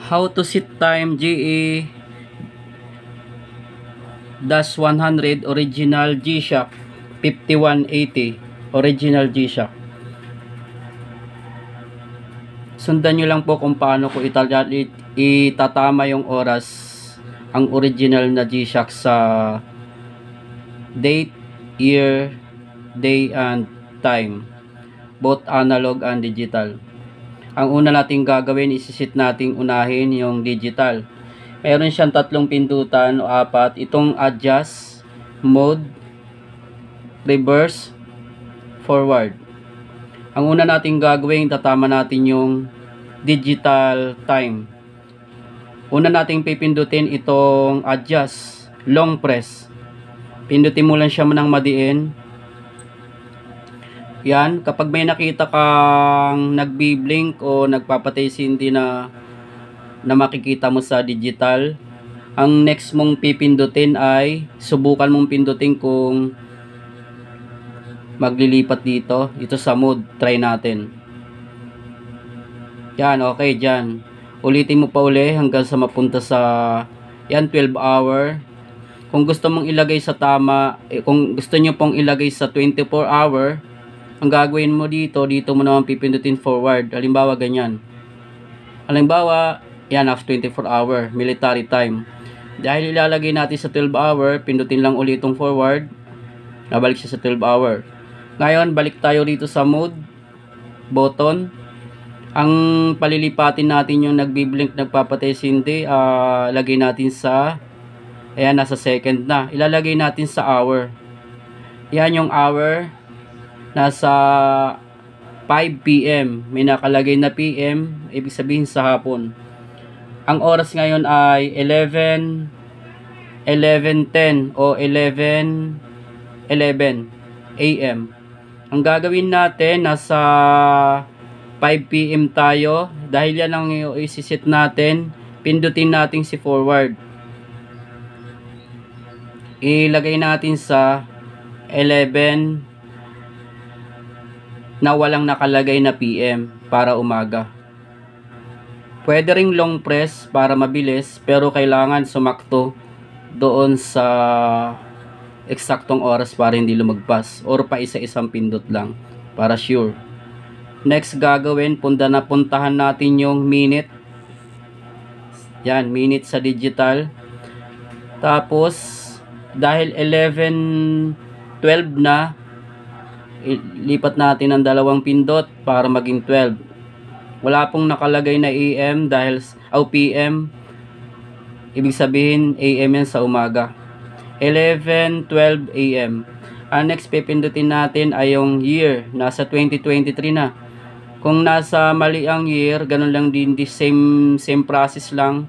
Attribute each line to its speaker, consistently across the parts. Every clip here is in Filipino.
Speaker 1: How to set time GE -100 original G-Shock 5180 original G-Shock. Sundan nyo lang po kung paano ko itatama yung oras ang original na G-Shock sa date, year, day, and time, both analog and digital. Ang una nating gagawin, isisit nating unahin yung digital. Meron siyang tatlong pindutan o apat. Itong adjust, mode, reverse, forward. Ang una nating gagawin, tatama natin yung digital time. Una nating pipindutin itong adjust, long press. Pindutin mo lang siya ng madiin. Yan, kapag may nakita kang nagbi-blink o nagpapatay hindi na makikita mo sa digital, ang next mong pipindutin ay subukan mong pindutin kung maglilipat dito. Ito sa mode, try natin. Yan, okay dyan. Ulitin mo pa uli hanggang sa mapunta sa yan, 12 hour. Kung gusto mong ilagay sa tama, kung gusto nyo pong ilagay sa 24 hour, ang gagawin mo dito mo naman pipindutin forward. Halimbawa ganyan. Halimbawa, yan, after 24 hour, military time. Dahil ilalagay natin sa 12 hour, pindutin lang ulit itong forward. Nabalik siya sa 12 hour. Ngayon, balik tayo dito sa mode button. Ang palilipatin natin yung nagbi-blink, nagpapatay hindi, lagay natin sa, ayan, nasa second na. Ilalagay natin sa hour. Yan yung hour. Nasa 5 PM. May nakalagay na PM, ibig sabihin sa hapon. Ang oras ngayon ay 11:10 o 11:11 AM. Ang gagawin natin, nasa 5 PM tayo. Dahil yan ang isisit natin, pindutin natin si forward. Ilagay natin sa 11 na walang nakalagay na PM para umaga. Pwede ring long press para mabilis, pero kailangan sumakto doon sa eksaktong oras para hindi lumagpas, or pa isa-isang pindot lang para sure. Next gagawin, puntahan natin yung minute. Yan, minute sa digital. Tapos dahil 11:12 na, lipat natin ang dalawang pindot para maging 12. Wala pong nakalagay na AM dahil PM, ibig sabihin AM yan sa umaga. 11:12 AM. Ang next pipindutin natin ay yung year. Nasa 2023 na. Kung nasa mali ang year, ganun lang din, same process lang.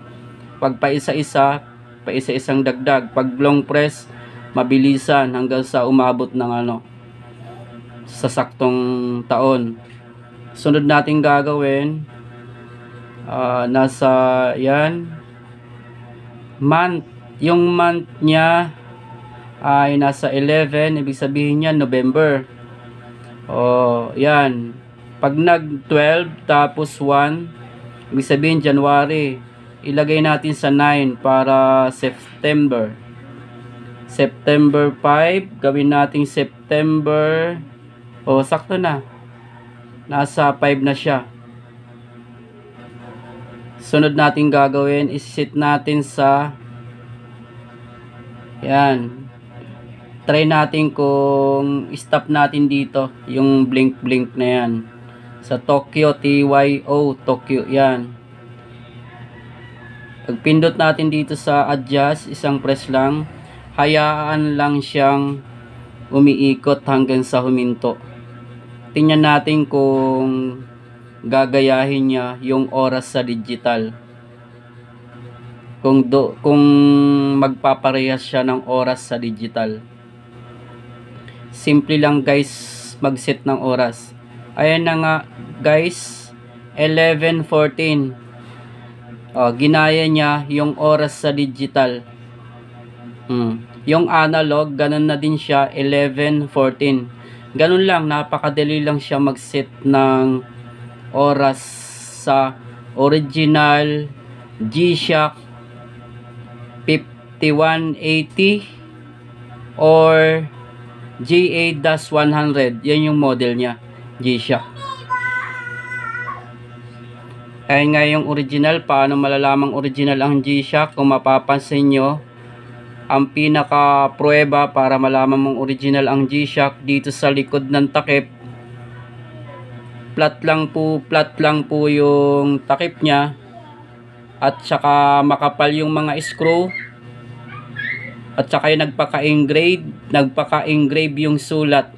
Speaker 1: Pag pa isa-isang dagdag. Pag long press, mabilisan hanggang sa umabot ng sa saktong taon. Sunod natin gagawin, nasa yan, month. Yung month niya ay nasa 11, ibig sabihin niya November. Yan. Pag nag-12 tapos 1, ibig sabihin January. Ilagay natin sa 9 para September. September 5, gawin natin September. Sakto na. Nasa 5 na siya. Sunod natin gagawin, isisit natin sa yan. Try natin kung stop natin dito yung blink na yan. Sa Tokyo, TYO, Tokyo, yan. Pag pindot natin dito sa adjust, isang press lang, hayaan lang siyang umiikot hanggang sa huminto. Tingnan natin kung gagayahin niya yung oras sa digital. Kung magpaparehas siya ng oras sa digital. Simple lang guys, mag-set ng oras. Ayan na nga guys, 11:14. Ginaya niya yung oras sa digital. Yung analog, ganun na din siya, 11:14. Ganun lang, napakadali lang siya mag-set ng oras sa original G-Shock 5180 or GA-100. Yan yung model niya, G-Shock. Ayan nga yung original. Paano malalamang original ang G-Shock? Kung mapapansin nyo, ang pinaka pruweba para malaman mong original ang G-Shock, dito sa likod ng takip, flat lang po yung takip niya, at saka makapal yung mga screw, at saka yung nagpaka-engrave yung sulat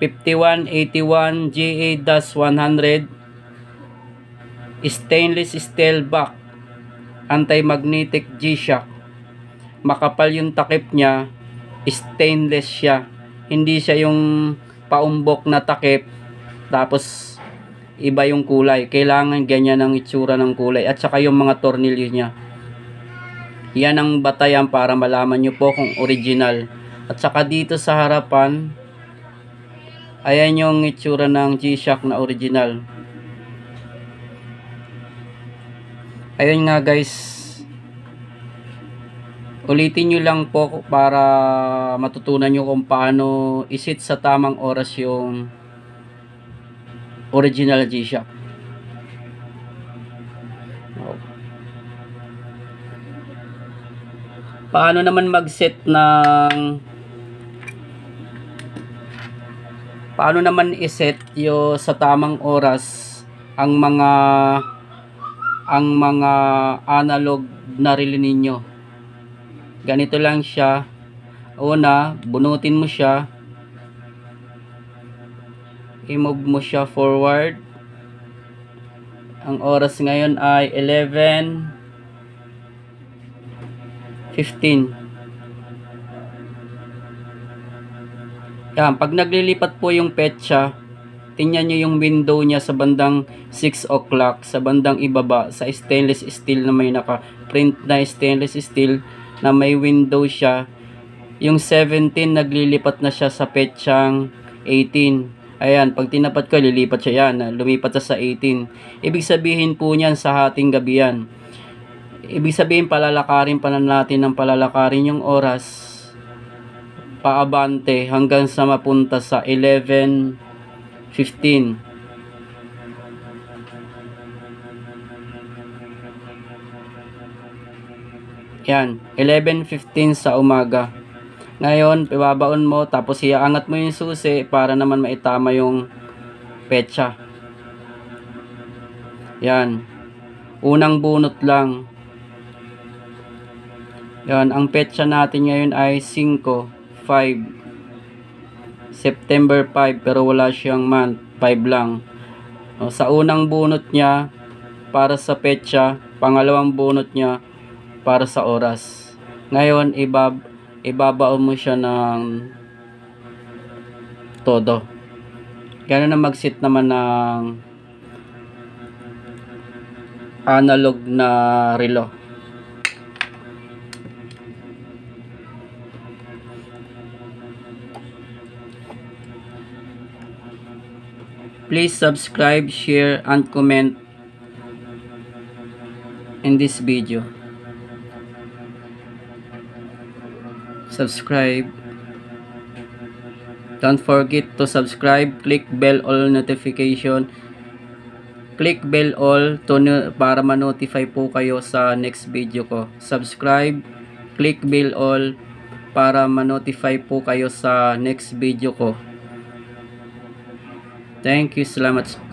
Speaker 1: 5181 GA-100 stainless steel back, anti-magnetic G-Shock. Makapal yung takip niya, stainless siya, hindi siya yung paumbok na takip tapos iba yung kulay. Kailangan ganyan ang itsura ng kulay, at saka yung mga tornilyo niya. Yan ang batayan para malaman nyo po kung original. At saka dito sa harapan, ayan yung itsura ng G-Shock na original. Ayun nga guys, ulitin nyo lang po para matutunan nyo kung paano isit sa tamang oras yung original G-Shock. Paano naman mag-set ng paano naman i-set yo sa tamang oras ang mga analog na relay ninyo? Ganito lang siya. Una, bunutin mo siya, i-move mo siya forward. Ang oras ngayon ay 11:15. Yan, pag naglilipat po yung petsa, tingnan nyo yung window niya sa bandang 6 o'clock, sa bandang ibaba, sa stainless steel na may naka-print na stainless steel na may window siya. Yung 17 naglilipat na siya sa petsang 18. Ayan, pag tinapat ko, lilipat siya yan. Lumipat siya sa 18. Ibig sabihin po niyan sa hating gabi yan. Ibig sabihin, palalakarin pa na natin ng palalakarin yung oras paabante hanggang sa mapunta sa 11:15. Yan, 11:15 sa umaga. Ngayon, ibabaon mo, tapos iaangat mo yung susi para naman maitama yung petsa. Yan, unang bunot lang. Yan, ang petsa natin ngayon ay 5 September 5, pero wala siyang month, 5 lang. O, sa unang bunot niya para sa petsa, pangalawang bunot niya para sa oras. Ngayon, ibabaon mo siya ng todo. Gano'n na mag-set naman ng analog na relo. Please subscribe, share, and comment in this video. Subscribe. Don't forget to subscribe. Click bell all notification. Click bell all para ma-notify po kayo sa next video ko. Subscribe. Click bell all para ma-notify po kayo sa next video ko. Thank you. Salamat.